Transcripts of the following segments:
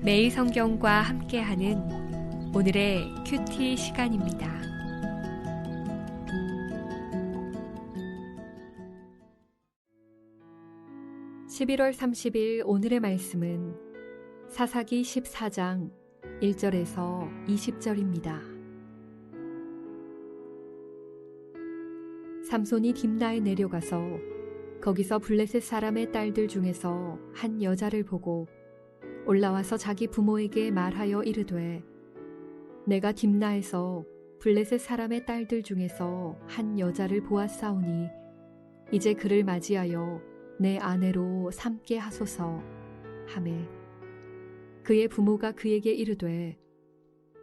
매일 성경과 함께하는 오늘의 큐티 시간입니다. 11월 30일 오늘의 말씀은 사사기 14장 1절에서 20절입니다. 삼손이 딥나에 내려가서 거기서 블레셋 사람의 딸들 중에서 한 여자를 보고 올라와서 자기 부모에게 말하여 이르되 내가 딥나에서 블레셋 사람의 딸들 중에서 한 여자를 보았사오니 이제 그를 맞이하여 내 아내로 삼게 하소서 하매 그의 부모가 그에게 이르되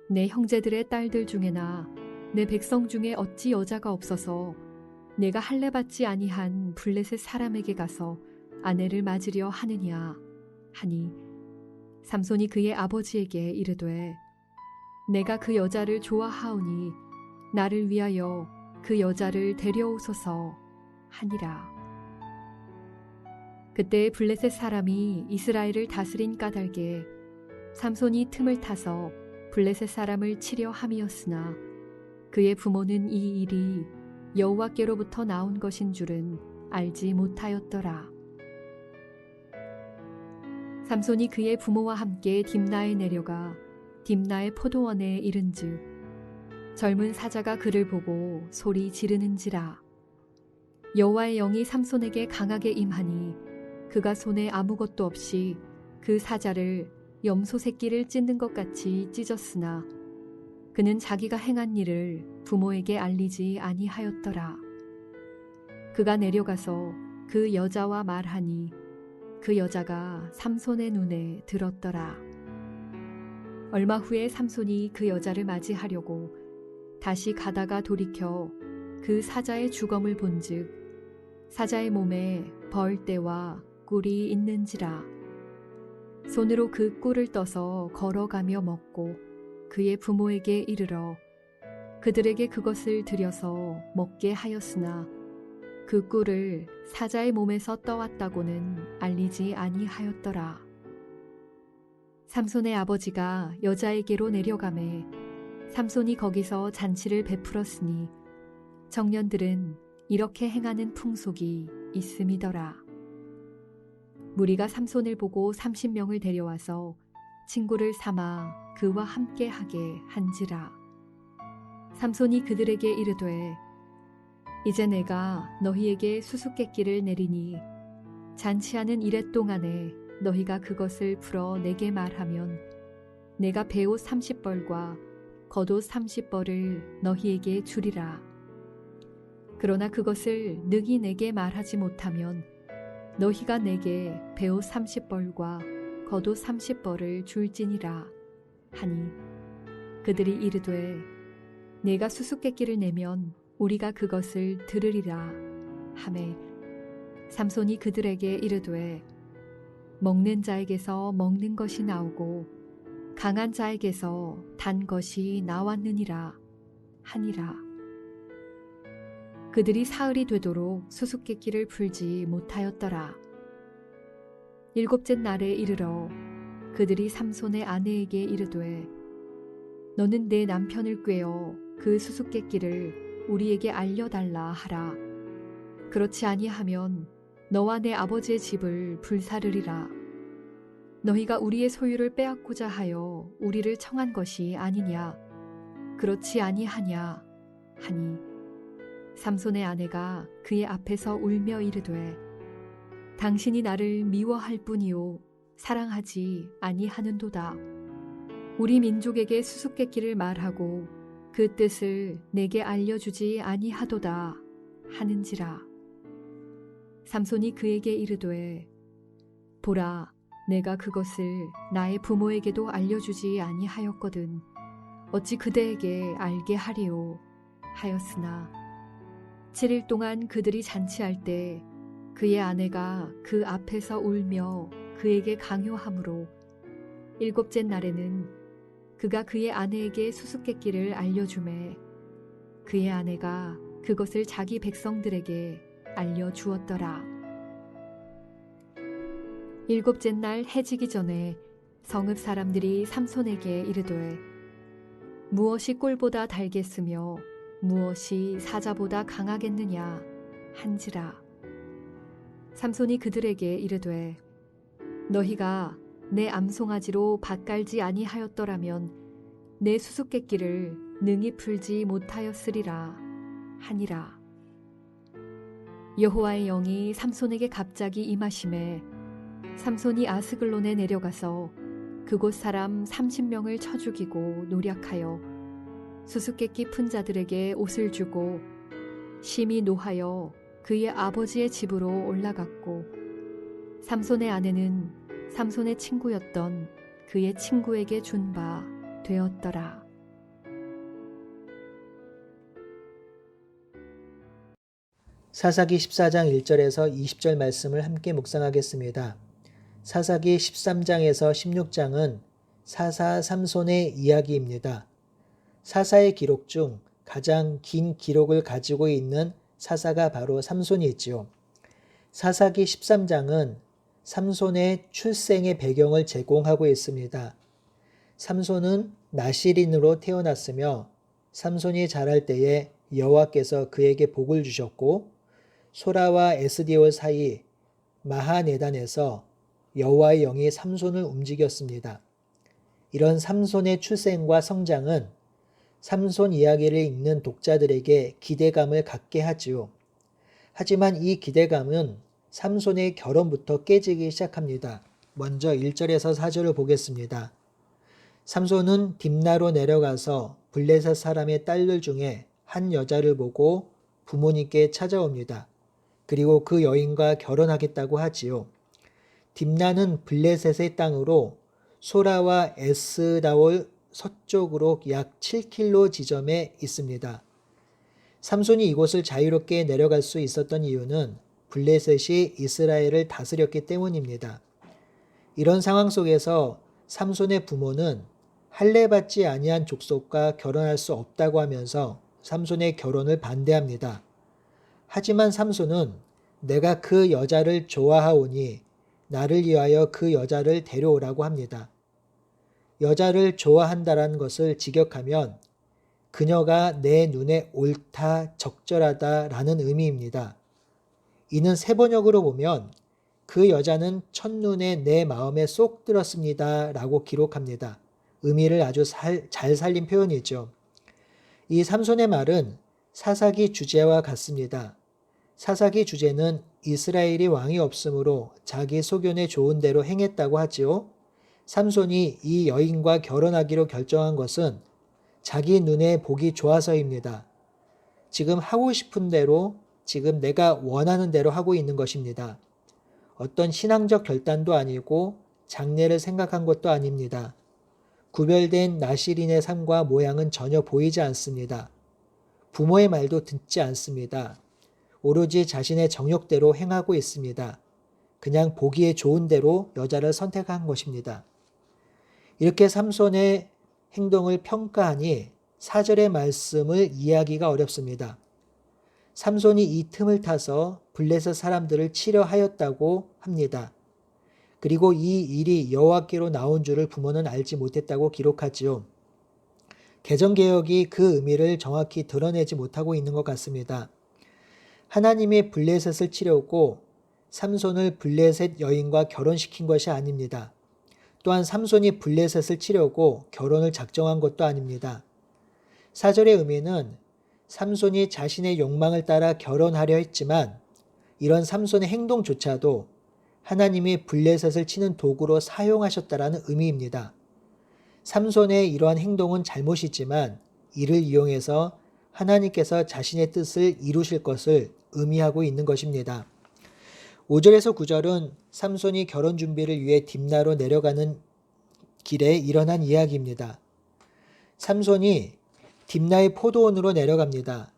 내 형제들의 딸들 중에나 내 백성 중에 어찌 여자가 없어서 내가 할례받지 아니한 블레셋 사람에게 가서 아내를 맞으려 하느냐 하니 삼손이 그의 아버지에게 이르되 내가 그 여자를 좋아하오니 나를 위하여 그 여자를 데려오소서 하니라. 그때 블레셋 사람이 이스라엘을 다스린 까닭에 삼손이 틈을 타서 블레셋 사람을 치려 함이었으나 그의 부모는 이 일이 여호와께로부터 나온 것인 줄은 알지 못하였더라. 삼손이 그의 부모와 함께 딥나에 내려가 딥나의 포도원에 이른즉 젊은 사자가 그를 보고 소리 지르는지라. 여호와의 영이 삼손에게 강하게 임하니 그가 손에 아무것도 없이 그 사자를 염소 새끼를 찢는 것 같이 찢었으나 그는 자기가 행한 일을 부모에게 알리지 아니하였더라. 그가 내려가서 그 여자와 말하니 그 여자가 삼손의 눈에 들었더라. 얼마 후에 삼손이 그 여자를 맞이하려고 다시 가다가 돌이켜 그 사자의 주검을 본즉 사자의 몸에 벌떼와 꿀이 있는지라. 손으로 그 꿀을 떠서 걸어가며 먹고 그의 부모에게 이르러 그들에게 그것을 들여서 먹게 하였으나 그 꿀을 사자의 몸에서 떠왔다고는 알리지 아니하였더라. 삼손의 아버지가 여자에게로 내려가매 삼손이 거기서 잔치를 베풀었으니 청년들은 이렇게 행하는 풍속이 있음이더라. 무리가 삼손을 보고 30명을 데려와서 친구를 삼아 그와 함께하게 한지라. 삼손이 그들에게 이르되 이제 내가 너희에게 수수께끼를 내리니 잔치하는 이래 동안에 너희가 그것을 풀어 내게 말하면 내가 베옷 30벌과 겉옷 30벌을 너희에게 주리라. 그러나 그것을 능히 내게 말하지 못하면 너희가 내게 베옷 30벌과 겉옷 30벌을 줄지니라 하니 그들이 이르되 내가 수수께끼를 내면 우리가 그것을 들으리라 하매 삼손이 그들에게 이르되 먹는 자에게서 먹는 것이 나오고 강한 자에게서 단 것이 나왔느니라 하니라. 그들이 사흘이 되도록 수수께끼를 풀지 못하였더라. 일곱째 날에 이르러 그들이 삼손의 아내에게 이르되 너는 내 남편을 꾀어 그 수수께끼를 우리에게 알려달라 하라. 그렇지 아니하면 너와 내 아버지의 집을 불사르리라. 너희가 우리의 소유를 빼앗고자 하여 우리를 청한 것이 아니냐. 그렇지 아니하냐 하니 삼손의 아내가 그의 앞에서 울며 이르되 당신이 나를 미워할 뿐이요 사랑하지 아니하는도다. 우리 민족에게 수수께끼를 말하고 그 뜻을 내게 알려주지 아니하도다 하는지라. 삼손이 그에게 이르되 보라 내가 그것을 나의 부모에게도 알려주지 아니하였거든 어찌 그대에게 알게 하리오 하였으나 7일 동안 그들이 잔치할 때 그의 아내가 그 앞에서 울며 그에게 강요하므로 일곱째 날에는 그가 그의 아내에게 수수께끼를 알려주매 그의 아내가 그것을 자기 백성들에게 알려주었더라. 일곱째 날 해지기 전에 성읍 사람들이 삼손에게 이르되 무엇이 꿀보다 달겠으며 무엇이 사자보다 강하겠느냐 한지라. 삼손이 그들에게 이르되 너희가 내 암송아지로 밭갈지 아니하였더라면 내 수수께끼를 능히 풀지 못하였으리라 하니라. 여호와의 영이 삼손에게 갑자기 임하심에 삼손이 아스글론에 내려가서 그곳 사람 30명을 쳐 죽이고 노략하여 수수께끼 푼 자들에게 옷을 주고 심히 노하여 그의 아버지의 집으로 올라갔고 삼손의 아내는 삼손의 친구였던 그의 친구에게 준 바 되었더라. 사사기 14장 1절에서 20절 말씀을 함께 묵상하겠습니다. 사사기 13장에서 16장은 사사 삼손의 이야기입니다. 사사의 기록 중 가장 긴 기록을 가지고 있는 사사가 바로 삼손이지요. 사사기 13장은 삼손의 출생의 배경을 제공하고 있습니다. 삼손은 나실인으로 태어났으며 삼손이 자랄 때에 여호와께서 그에게 복을 주셨고 소라와 에스디올 사이 마하네단에서 여호와의 영이 삼손을 움직였습니다. 이런 삼손의 출생과 성장은 삼손 이야기를 읽는 독자들에게 기대감을 갖게 하지요. 하지만 이 기대감은 삼손의 결혼부터 깨지기 시작합니다. 먼저 1절에서 4절을 보겠습니다. 삼손은 딥나로 내려가서 블레셋 사람의 딸들 중에 한 여자를 보고 부모님께 찾아옵니다. 그리고 그 여인과 결혼하겠다고 하지요. 딥나는 블레셋의 땅으로 소라와 에스다올 서쪽으로 약 7km 지점에 있습니다. 삼손이 이곳을 자유롭게 내려갈 수 있었던 이유는 블레셋이 이스라엘을 다스렸기 때문입니다. 이런 상황 속에서 삼손의 부모는 할례받지 아니한 족속과 결혼할 수 없다고 하면서 삼손의 결혼을 반대합니다. 하지만 삼손은 내가 그 여자를 좋아하오니 나를 위하여 그 여자를 데려오라고 합니다. 여자를 좋아한다라는 것을 직역하면 그녀가 내 눈에 옳다, 적절하다라는 의미입니다. 이는 세번역으로 보면 그 여자는 첫눈에 내 마음에 쏙 들었습니다 라고 기록합니다. 의미를 아주 잘 살린 표현이죠. 이 삼손의 말은 사사기 주제와 같습니다. 사사기 주제는 이스라엘이 왕이 없으므로 자기 소견에 좋은 대로 행했다고 하지요. 삼손이 이 여인과 결혼하기로 결정한 것은 자기 눈에 보기 좋아서입니다. 지금 하고 싶은 대로, 지금 내가 원하는 대로 하고 있는 것입니다. 어떤 신앙적 결단도 아니고 장래를 생각한 것도 아닙니다. 구별된 나실인의 삶과 모양은 전혀 보이지 않습니다. 부모의 말도 듣지 않습니다. 오로지 자신의 정욕대로 행하고 있습니다. 그냥 보기에 좋은 대로 여자를 선택한 것입니다. 이렇게 삼손의 행동을 평가하니 4절의 말씀을 이해하기가 어렵습니다. 삼손이 이 틈을 타서 블레셋 사람들을 치려 하였다고 합니다. 그리고 이 일이 여호와께로 나온 줄을 부모는 알지 못했다고 기록하지요. 개정개혁이 그 의미를 정확히 드러내지 못하고 있는 것 같습니다. 하나님이 블레셋을 치려고 삼손을 블레셋 여인과 결혼시킨 것이 아닙니다. 또한 삼손이 블레셋을 치려고 결혼을 작정한 것도 아닙니다. 4절의 의미는 삼손이 자신의 욕망을 따라 결혼하려 했지만 이런 삼손의 행동조차도 하나님이 블레셋을 치는 도구로 사용하셨다라는 의미입니다. 삼손의 이러한 행동은 잘못이지만 이를 이용해서 하나님께서 자신의 뜻을 이루실 것을 의미하고 있는 것입니다. 5절에서 9절은 삼손이 결혼 준비를 위해 딥나로 내려가는 길에 일어난 이야기입니다. 삼손이 딥나의 포도원으로 내려갑니다.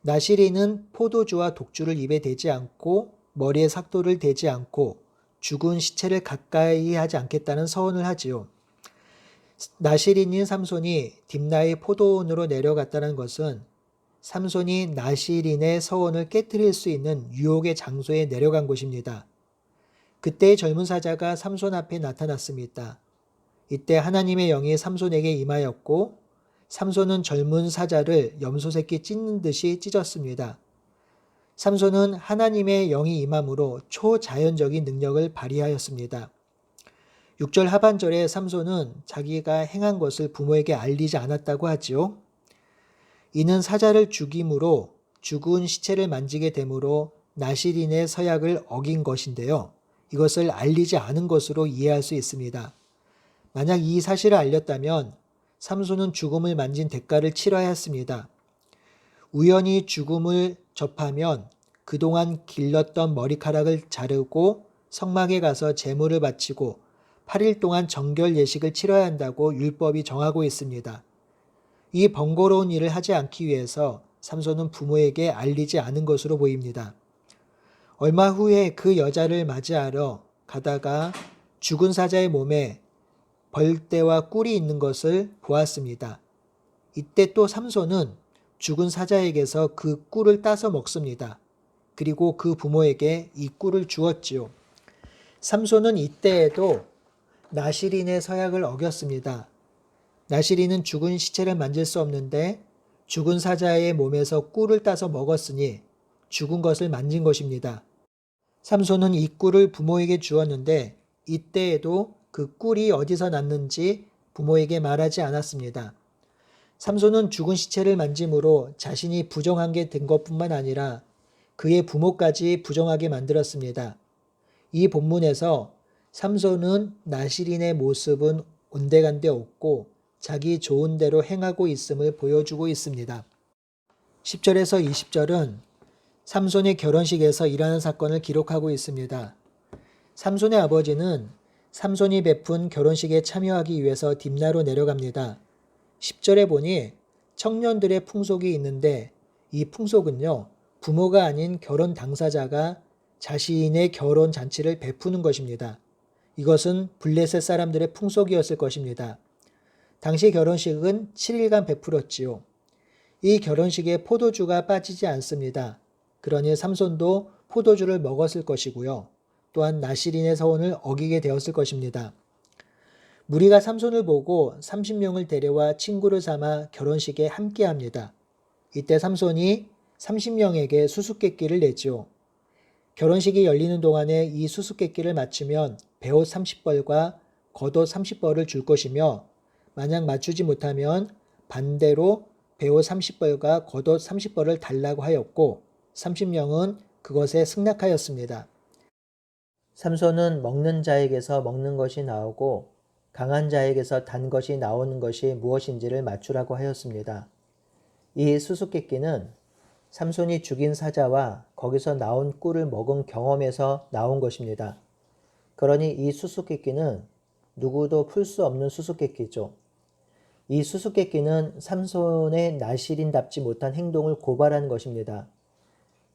나실인은 포도주와 독주를 입에 대지 않고 머리에 삭도를 대지 않고 죽은 시체를 가까이 하지 않겠다는 서원을 하지요. 나실인인 삼손이 딥나의 포도원으로 내려갔다는 것은 삼손이 나실인의 서원을 깨뜨릴 수 있는 유혹의 장소에 내려간 곳입니다. 그때의 젊은 사자가 삼손 앞에 나타났습니다. 이때 하나님의 영이 삼손에게 임하였고 삼손은 젊은 사자를 염소 새끼 찢는 듯이 찢었습니다. 삼손은 하나님의 영이 임함으로 초자연적인 능력을 발휘하였습니다. 6절 하반절에 삼손은 자기가 행한 것을 부모에게 알리지 않았다고 하지요. 이는 사자를 죽임으로 죽은 시체를 만지게 되므로 나실인의 서약을 어긴 것인데요. 이것을 알리지 않은 것으로 이해할 수 있습니다. 만약 이 사실을 알렸다면 삼손은 죽음을 만진 대가를 치러야 했습니다. 우연히 죽음을 접하면 그동안 길렀던 머리카락을 자르고 성막에 가서 제물을 바치고 8일 동안 정결 예식을 치러야 한다고 율법이 정하고 있습니다. 이 번거로운 일을 하지 않기 위해서 삼손은 부모에게 알리지 않은 것으로 보입니다. 얼마 후에 그 여자를 맞이하러 가다가 죽은 사자의 몸에 벌떼와 꿀이 있는 것을 보았습니다. 이때 또 삼손은 죽은 사자에게서 그 꿀을 따서 먹습니다. 그리고 그 부모에게 이 꿀을 주었지요. 삼손은 이때에도 나실인의 서약을 어겼습니다. 나실인은 죽은 시체를 만질 수 없는데 죽은 사자의 몸에서 꿀을 따서 먹었으니 죽은 것을 만진 것입니다. 삼손은 이 꿀을 부모에게 주었는데 이때에도 그 꿀이 어디서 났는지 부모에게 말하지 않았습니다. 삼손은 죽은 시체를 만짐으로 자신이 부정한 게 된 것뿐만 아니라 그의 부모까지 부정하게 만들었습니다. 이 본문에서 삼손은 나실인의 모습은 온데간데 없고 자기 좋은 대로 행하고 있음을 보여주고 있습니다. 10절에서 20절은 삼손의 결혼식에서 일어난 사건을 기록하고 있습니다. 삼손의 아버지는 삼손이 베푼 결혼식에 참여하기 위해서 딥나로 내려갑니다. 10절에 보니 청년들의 풍속이 있는데 이 풍속은요, 부모가 아닌 결혼 당사자가 자신의 결혼 잔치를 베푸는 것입니다. 이것은 블레셋 사람들의 풍속이었을 것입니다. 당시 결혼식은 7일간 베풀었지요. 이 결혼식에 포도주가 빠지지 않습니다. 그러니 삼손도 포도주를 먹었을 것이고요. 또한 나실인의 서원을 어기게 되었을 것입니다. 무리가 삼손을 보고 30명을 데려와 친구를 삼아 결혼식에 함께합니다. 이때 삼손이 30명에게 수수께끼를 내지요. 결혼식이 열리는 동안에 이 수수께끼를 맞추면 베옷 30벌과 겉옷 30벌을 줄 것이며 만약 맞추지 못하면 반대로 베옷 30벌과 겉옷 30벌을 달라고 하였고 30명은 그것에 승낙하였습니다. 삼손은 먹는 자에게서 먹는 것이 나오고 강한 자에게서 단 것이 나오는 것이 무엇인지를 맞추라고 하였습니다. 이 수수께끼는 삼손이 죽인 사자와 거기서 나온 꿀을 먹은 경험에서 나온 것입니다. 그러니 이 수수께끼는 누구도 풀 수 없는 수수께끼죠. 이 수수께끼는 삼손의 나실인답지 못한 행동을 고발하는 것입니다.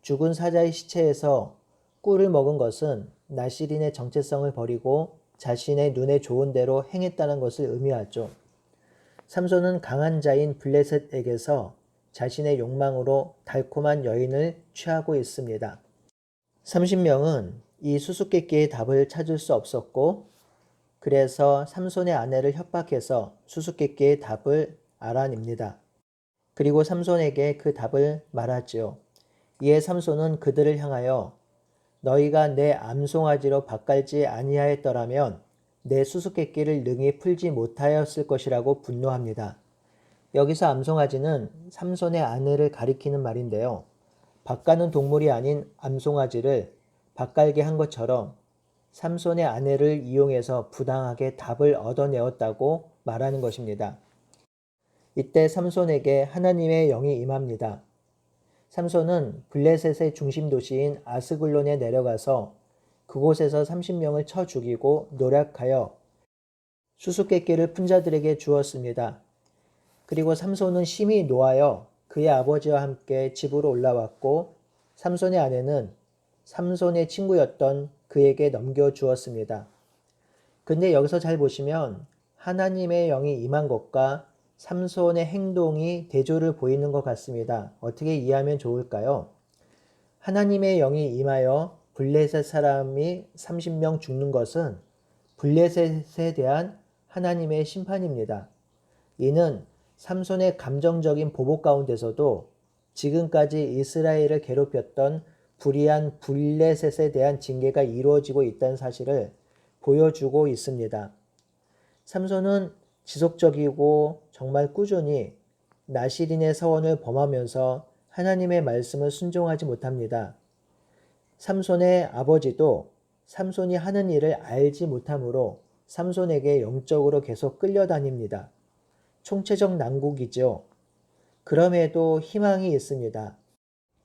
죽은 사자의 시체에서 꿀을 먹은 것은 나실인의 정체성을 버리고 자신의 눈에 좋은 대로 행했다는 것을 의미하죠. 삼손은 강한 자인 블레셋에게서 자신의 욕망으로 달콤한 여인을 취하고 있습니다. 30명은 이 수수께끼의 답을 찾을 수 없었고 그래서 삼손의 아내를 협박해서 수수께끼의 답을 알아냅니다. 그리고 삼손에게 그 답을 말하지요. 이에 삼손은 그들을 향하여 너희가 내 암송아지로 밭갈지 아니하였더라면 내 수수께끼를 능히 풀지 못하였을 것이라고 분노합니다. 여기서 암송아지는 삼손의 아내를 가리키는 말인데요. 밭가는 동물이 아닌 암송아지를 밭갈게 한 것처럼 삼손의 아내를 이용해서 부당하게 답을 얻어내었다고 말하는 것입니다. 이때 삼손에게 하나님의 영이 임합니다. 삼손은 블레셋의 중심 도시인 아스글론에 내려가서 그곳에서 30명을 쳐 죽이고 노략하여 수수께끼를 푼 자들에게 주었습니다. 그리고 삼손은 심히 노하여 그의 아버지와 함께 집으로 올라왔고 삼손의 아내는 삼손의 친구였던 그에게 넘겨주었습니다. 근데 여기서 잘 보시면 하나님의 영이 임한 것과 삼손의 행동이 대조를 보이는 것 같습니다. 어떻게 이해하면 좋을까요? 하나님의 영이 임하여 블레셋 사람이 30명 죽는 것은 블레셋에 대한 하나님의 심판입니다. 이는 삼손의 감정적인 보복 가운데서도 지금까지 이스라엘을 괴롭혔던 불의한 블레셋에 대한 징계가 이루어지고 있다는 사실을 보여주고 있습니다. 삼손은 지속적이고 정말 꾸준히 나시린의 서원을 범하면서 하나님의 말씀을 순종하지 못합니다. 삼손의 아버지도 삼손이 하는 일을 알지 못하므로 삼손에게 영적으로 계속 끌려다닙니다. 총체적 난국이죠. 그럼에도 희망이 있습니다.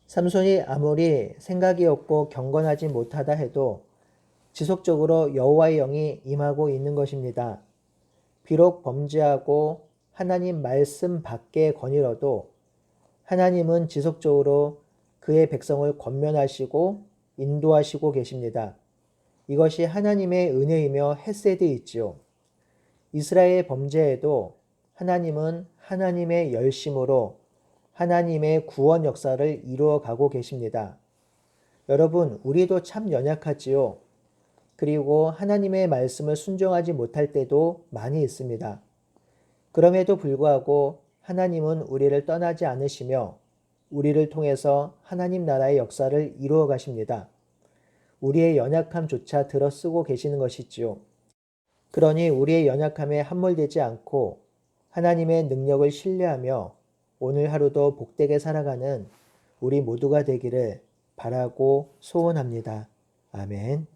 삼손이 아무리 생각이 없고 경건하지 못하다 해도 지속적으로 여호와의 영이 임하고 있는 것입니다. 비록 범죄하고 하나님 말씀 밖에 거닐어도 하나님은 지속적으로 그의 백성을 권면하시고 인도하시고 계십니다. 이것이 하나님의 은혜이며 헤세드이지요. 이스라엘의 범죄에도 하나님은 하나님의 열심으로 하나님의 구원 역사를 이루어가고 계십니다. 여러분, 우리도 참 연약하지요. 그리고 하나님의 말씀을 순종하지 못할 때도 많이 있습니다. 그럼에도 불구하고 하나님은 우리를 떠나지 않으시며 우리를 통해서 하나님 나라의 역사를 이루어 가십니다. 우리의 연약함조차 들어쓰고 계시는 것이지요. 그러니 우리의 연약함에 함몰되지 않고 하나님의 능력을 신뢰하며 오늘 하루도 복되게 살아가는 우리 모두가 되기를 바라고 소원합니다. 아멘.